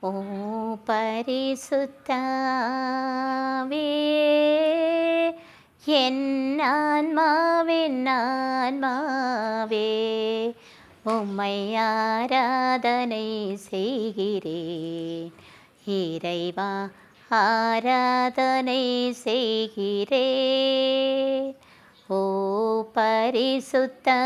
ஓ பரிசுத்தாவே, என் ஆன்மாவின் ஆன்மாவே, உம்மை ஆராதனை செய்கிறேன். இறைவா ஆராதனை செய்கிறேன். ஓ பரிசுத்தாவே,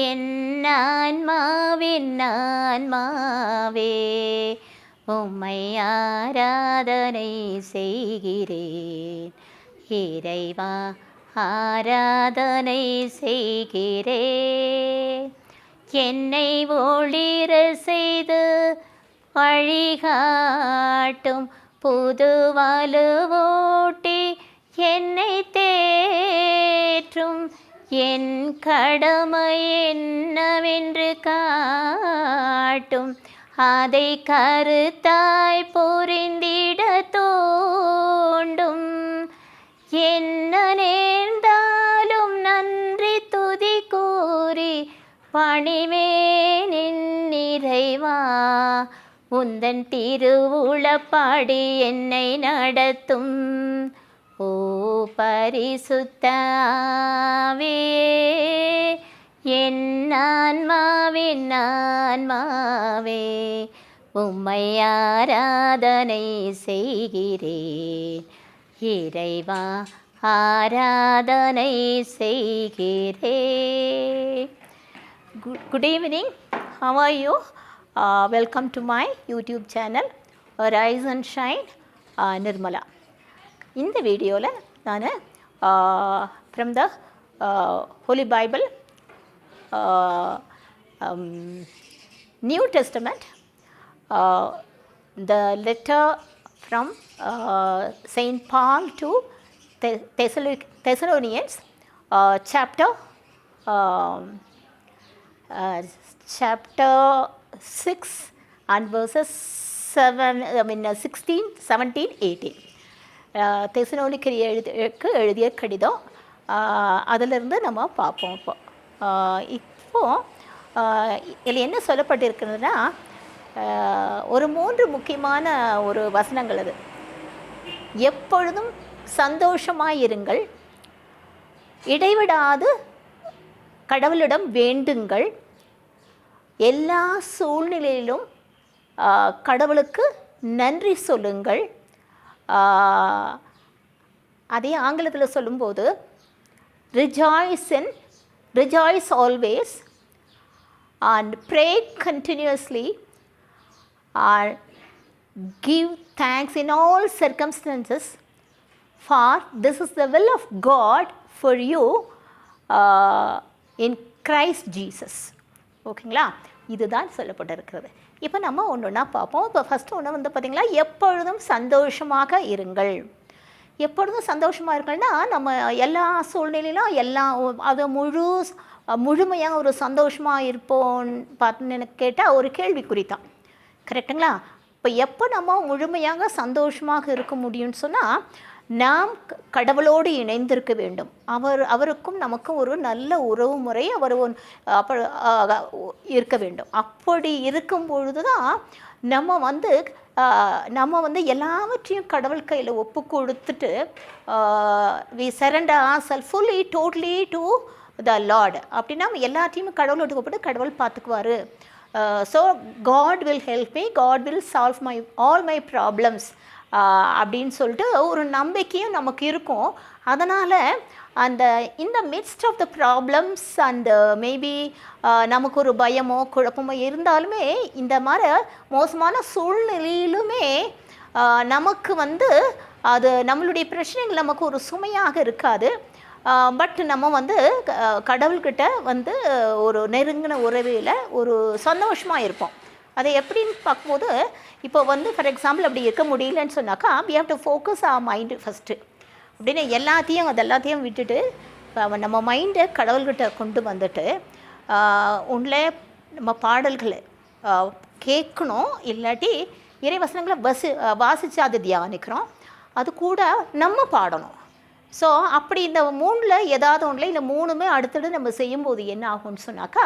என் ஆன்மாவின் ஆன்மாவே, உம்மை ஆராதனை செய்கிறேன். இறைவா ஆராதனை செய்கிறேன். என்னை ஒளிர செய்து வழிகாட்டும் புது வலுவூட்டி என்னை தேற்றும் என் கடமை என்னவென்று காட்டும் அதை கருத்தாய் புரிந்திட தூண்டும். என்ன நேர்ந்தாலும் நன்றி துதி கூறி பணிவேன் என் இறைவா, உந்தன் திருவுளப்பாடி என்னை நடத்தும். ஓ பரிசுத்தாவே, என் ஆன்மாவின் ஆன்மாவே, உம்மை ஆராதனை செய்கிறேன். இறைவா ஆராதனை செய்கிறேன். Good evening. How are you? Welcome to my YouTube channel Rise and Shine Nirmala. இந்த வீடியோவில் நான் from the Holy Bible, New Testament, the letter from Saint Paul to Thessalonians, chapter 6 and verses 16, 17, 18. தெசலோனிக்கேயருக்கு எழுதிய கடிதம், அதிலிருந்து நம்ம பார்ப்போம். இப்போது இதில் என்ன சொல்லப்பட்டிருக்கிறதுனா, ஒரு 3 முக்கியமான ஒரு வசனங்கள். அது எப்பொழுதும் சந்தோஷமாயிருங்கள், இடைவிடாது கடவுளிடம் வேண்டுங்கள், எல்லா சூழ்நிலையிலும் கடவுளுக்கு நன்றி சொல்லுங்கள். அதே ஆங்கிலத்தில் சொல்லும்போது rejoice always and pray continuously and give thanks in all circumstances, for this is the will of God for you in Christ Jesus. ஓகேங்களா? இதுதான் சொல்லப்பட்டிருக்கிறது. இப்போ நம்ம ஒன்று ஒன்றா பார்ப்போம். இப்போ ஃபஸ்ட்டு ஒன்று வந்து பார்த்திங்களா, எப்பொழுதும் சந்தோஷமாக இருங்கள். எப்பொழுதும் சந்தோஷமாக இருங்கள்னா, நம்ம எல்லா சூழ்நிலையிலும் அது முழுமையாக ஒரு சந்தோஷமாக இருப்போம்னு பார்த்துன்னு எனக்கு கேட்டால் ஒரு கேள்விக்குறி தான். கரெக்டுங்களா? இப்போ எப்போ நம்ம முழுமையாக சந்தோஷமாக இருக்க முடியும்னு சொன்னால், நாம் கடவுளோடு இணைந்திருக்க வேண்டும். அவருக்கும் நமக்கும் ஒரு நல்ல உறவு முறை இருக்க வேண்டும். அப்படி இருக்கும் பொழுது தான் நம்ம வந்து எல்லாவற்றையும் கடவுள் கையில் ஒப்பு கொடுத்துட்டு we surrender ourselves fully, totally to the Lord. அப்படின்னா எல்லாத்தையும் கடவுளோடு ஒப்பிட்டு கடவுள் பார்த்துக்குவார். So God will help me, God will solve all my problems அப்படின்னு சொல்லிட்டு ஒரு நம்பிக்கையும் நமக்கு இருக்கும். அதனால் இந்த midst of the problems and maybe நமக்கு ஒரு பயமோ குழப்பமோ இருந்தாலுமே, இந்த மாதிரி மோசமான சூழ்நிலையிலுமே நமக்கு அது நம்மளுடைய பிரச்சனைகள் நமக்கு ஒரு சுமையாக இருக்காது. பட் நம்ம கடவுள்கிட்ட ஒரு நெருங்கின உறவில் ஒரு சந்தோஷமாக இருப்போம். அதை எப்படின்னு பார்க்கும்போது, இப்போ ஃபார் எக்ஸாம்பிள் அப்படி இருக்க முடியலன்னு சொன்னாக்கா, we have to focus our mind first. அப்படின்னு எல்லாத்தையும் விட்டுட்டு நம்ம மைண்டை கடவுள்கிட்ட கொண்டு வந்துட்டு உள்ள நம்ம பாடல்களை கேட்கணும். இல்லாட்டி இறைவசனங்களை வாசித்து அதை தியானிக்கிறோம். அது கூட நம்ம பாடணும். ஸோ அப்படி இந்த 3ல் ஏதாவது ஒன்றில் இந்த 3மே அடுத்தது நம்ம செய்யும்போது என்ன ஆகும்னு சொன்னாக்கா,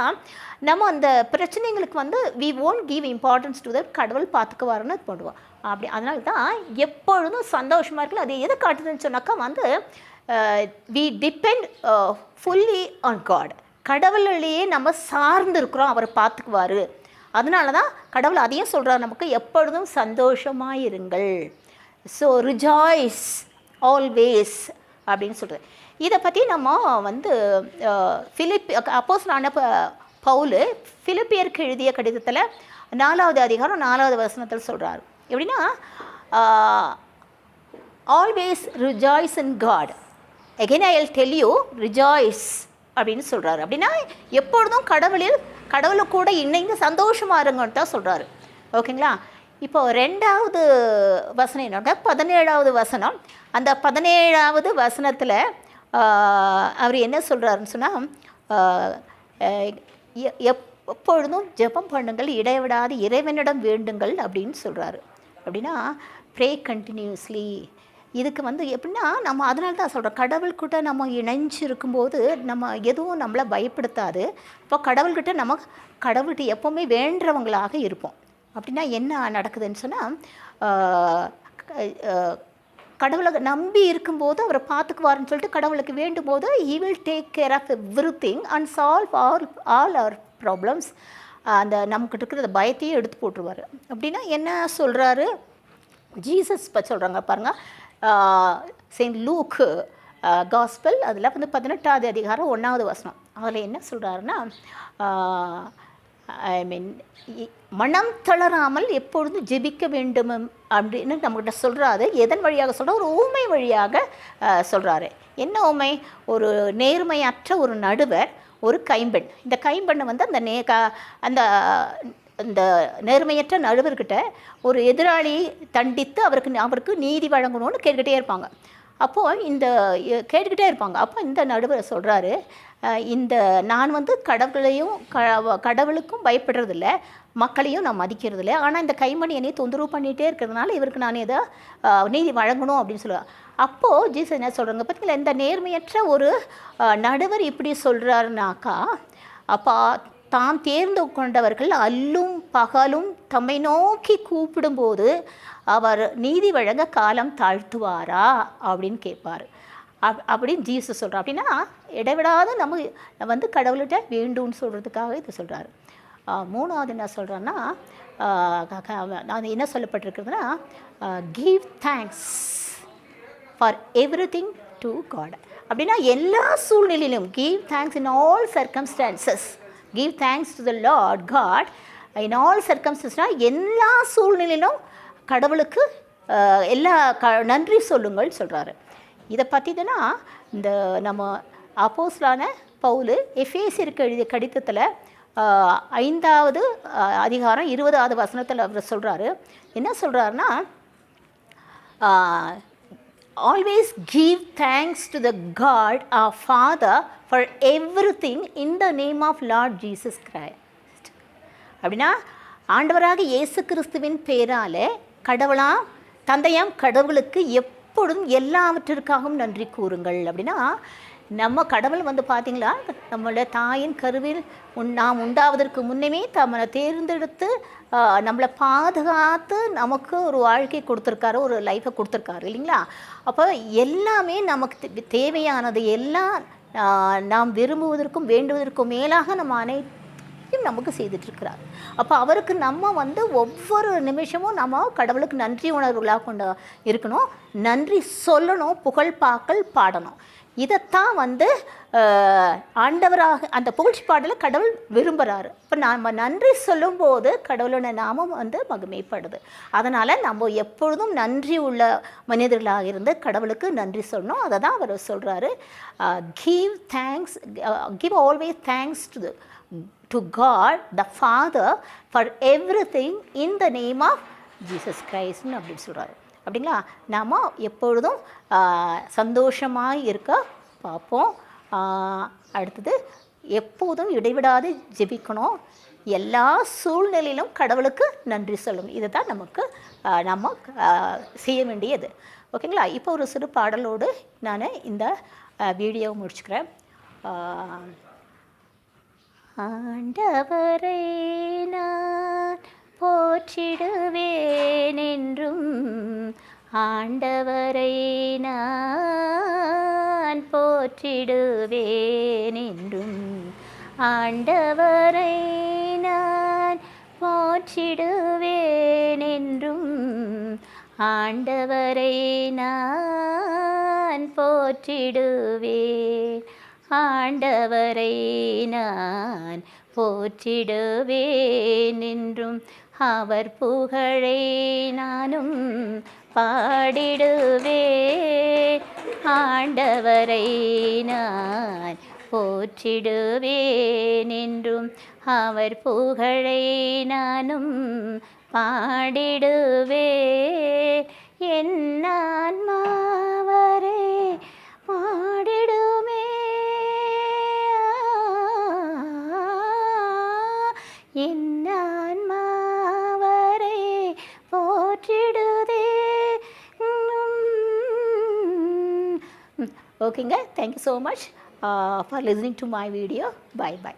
நம்ம அந்த பிரச்சனைங்களுக்கு வந்து we won't give importance to that, கடவுள் பார்த்துக்குவாருன்னு பண்ணுவோம். அப்படி அதனால தான் எப்பொழுதும் சந்தோஷமாக இருக்குல்ல. அது எதை காட்டுதுன்னு சொன்னாக்கா வந்து we depend fully on God. கடவுளையே நம்ம சார்ந்து இருக்கிறோம், அவர் பார்த்துக்குவார். அதனால தான் கடவுள் அதையும் சொல்கிறார் நமக்கு, எப்பொழுதும் சந்தோஷமாக இருங்கள். ஸோ ரிஜாய்ஸ் ஆல்வேஸ் அப்படின்னு சொல்கிறது. இதை பற்றி நம்ம வந்து அப்போஸ்தலனான பவுல் பிலிப்பியருக்கு எழுதிய கடிதத்தில் 4வது அதிகாரம் 4வது வசனத்தில் சொல்கிறார். எப்படின்னா, always rejoice in God, again I will tell you rejoice அப்படின்னு சொல்கிறாரு. அப்படின்னா எப்பொழுதும் கடவுளை கூட இணைந்து சந்தோஷமாக இருங்கன்னு தான் சொல்கிறாரு. ஓகேங்களா? இப்போ 2வது வசனம் என்னோட 17வது வசனம். அந்த 17வது வசனத்தில் அவர் என்ன சொல்கிறாருன்னு சொன்னால், எப்பொழுதும் ஜெபம் பண்ணுங்கள், இடைவிடாது இறைவனிடம் வேண்டுங்கள் அப்படின்னு சொல்கிறாரு. அப்படின்னா ப்ரே கண்டினியூஸ்லி. இதுக்கு வந்து எப்படின்னா, நம்ம அதனால தான் சொல்கிறோம், கடவுள்கிட்ட நம்ம இணைஞ்சு இருக்கும்போது நம்ம எதுவும் நம்மளை பயப்படுத்தாது. இப்போ கடவுள்கிட்ட எப்போவுமே வேண்டுறவங்களாக இருப்போம். அப்படின்னா என்ன நடக்குதுன்னு சொன்னால், கடவுளை நம்பி இருக்கும்போது அவரை பார்த்துக்குவாருன்னு சொல்லிட்டு கடவுளுக்கு வேண்டும் போது he will take care of everything and solve all our problems. அந்த நமக்கிட்ட இருக்கிற பயத்தையும் எடுத்து போட்டுருவார். அப்படின்னா என்ன சொல்கிறாரு, ஜீசஸ் பற்றி சொல்கிறாங்க பாருங்கள். செயின்ட் லூக் காஸ்பல் அதில் வந்து 18வது அதிகாரம் 1வது வசனம். அதில் என்ன சொல்கிறாருன்னா, ஐ மீன் மனம் தளராமல் எப்பொழுதும் ஜெபிக்க வேண்டும் அப்படின்னு நம்மகிட்ட சொல்கிறாரு. எதன் வழியாக சொல்கிறார்? ஒரு ஊமை வழியாக சொல்கிறாரு. என்ன ஊமை? ஒரு நேர்மையற்ற ஒரு நடுவர், ஒரு கைம்பெண். இந்த கைம்பெண்ணை வந்து அந்த அந்த நேர்மையற்ற நடுவர்கிட்ட ஒரு எதிராளி தண்டித்து அவருக்கு நீதி வழங்கணும்னு கேட்டுக்கிட்டே இருப்பாங்க. அப்போது கேட்டுக்கிட்டே இருப்பாங்க. அப்போ இந்த நடுவர் சொல்கிறாரு, நான் வந்து கடவுளுக்கும் பயப்படுறதில்ல, மக்களையும் நான் மதிக்கிறதில்ல. ஆனால் இந்த கைமணி என்னை தொந்தரவு பண்ணிகிட்டே இருக்கிறதுனால இவருக்கு நான் எதை நீதி வழங்கணும் அப்படின்னு சொல்லுவேன். அப்போது ஜீசஸ் என்ன சொல்கிறாங்க பார்த்தீங்களா, இந்த நேர்மையற்ற ஒரு நடுவர் இப்படி சொல்கிறாருனாக்கா, அப்போ தாம் தேர்ந்து கொண்டவர்கள் அல்லும் பகலும் தம்மை நோக்கி கூப்பிடும்போது அவர் நீதி வழங்க காலம் தாழ்த்துவாரா அப்படின்னு கேட்பார். அப்படின்னு ஜீசஸ் சொல்கிறார். அப்படின்னா இடைவிடாத நம்ம வந்து கடவுள்கிட்ட வேண்டும்னு சொல்கிறதுக்காக இது சொல்கிறாரு. 3வது என்ன சொல்கிறேன்னா, அது என்ன சொல்லப்பட்டிருக்குதுன்னா, give thanks for everything to God. அப்படின்னா எல்லா சூழ்நிலையிலும் give thanks in all circumstances. Give thanks to the Lord God in all சர்க்கம்ஸ்டான்ஸ்னால் எல்லா சூழ்நிலையிலும் கடவுளுக்கு நன்றி சொல்லுங்கள் சொல்கிறாரு. இதை பற்றி தானே இந்த நம்ம அப்போஸ்தலனான பவுல் எபேசியருக்கு எழுதிய கடிதத்தில் 5வது அதிகாரம் 20வது வசனத்தில் அவர் சொல்கிறாரு. என்ன சொல்கிறாருன்னா, always give thanks to the God our father for everything in the name of Lord Jesus Christ. அப்படின்னா ஆண்டவராக இயேசு கிறிஸ்துவின் பேரால் தந்தையாம் கடவுளுக்கு எப்பொழுதும் எல்லாவற்றிற்காகவும் நன்றி கூறுங்கள். அப்படின்னா நம்ம கடவுள் வந்து பார்த்திங்களா, நம்மளோட தாயின் கருவில் நாம் உண்டாவதற்கு முன்னமே நம்மளை தேர்ந்தெடுத்து நம்மளை பாதுகாத்து நமக்கு ஒரு வாழ்க்கை கொடுத்துருக்காரு, ஒரு லைஃப்பை கொடுத்துருக்காரு இல்லைங்களா. அப்போ எல்லாமே நமக்கு தேவையானது எல்லாம் நாம் விரும்புவதற்கும் வேண்டுவதற்கும் மேலாக நம்ம அனைத்தையும் நமக்கு செய்துட்ருக்கிறார். அப்போ அவருக்கு நம்ம வந்து ஒவ்வொரு நிமிஷமும் நம்ம கடவுளுக்கு நன்றி உணர்வுகளாக கொண்டு இருக்கணும், நன்றி சொல்லணும், புகழ்பாக்கள் பாடணும். இதைத்தான் வந்து ஆண்டவராக அந்த புகழ்ச்சி பாடலை கடவுள் விரும்புகிறாரு. இப்போ நம்ம நன்றி சொல்லும்போது கடவுளோட நாமம் வந்து மகிமைப்படுது. அதனால் நம்ம எப்பொழுதும் நன்றி உள்ள மனிதர்களாக இருந்து கடவுளுக்கு நன்றி சொல்லணும். அதை தான் அவர் சொல்கிறாரு, give always thanks to God the Father for everything in the name of Jesus கிரைஸ்ட்னு அப்படின்னு சொல்கிறாரு. அப்படிங்களா, நாம் எப்பொழுதும் சந்தோஷமாக இருக்க பார்ப்போம். அடுத்தது எப்போதும் இடைவிடாது ஜெபிக்கணும். எல்லா சூழ்நிலையிலும் கடவுளுக்கு நன்றி சொல்லணும். இதுதான் நமக்கு நம்ம செய்ய வேண்டியது. ஓகேங்களா? இப்போ ஒரு சிறு பாடலோடு நான் இந்த வீடியோவை முடிச்சுக்கிறேன். ஆண்டவரை நான் போற்றிடுவேன் என்றும், ஆண்டவரை நான் போற்றிடுவேன் என்றும், ஆண்டவரை நான் போற்றிடுவேன் என்றும், ஆண்டவரை நான் போற்றிடுவேன், ஆண்டவரை நான் போற்றிடுவேன் என்றும், அவர் புகழை நானும் பாடிடுவேன், ஆண்டவரை நான் போற்றிடுவேன் என்றும், அவர் புகழை நானும் பாடிடுவேன், என் ஆன்மாவரே பாடிடுமே, என் ஆன்மாவரே போற்றிடுதே. ஓகேங்க, thank you so much for listening to my video. Bye bye.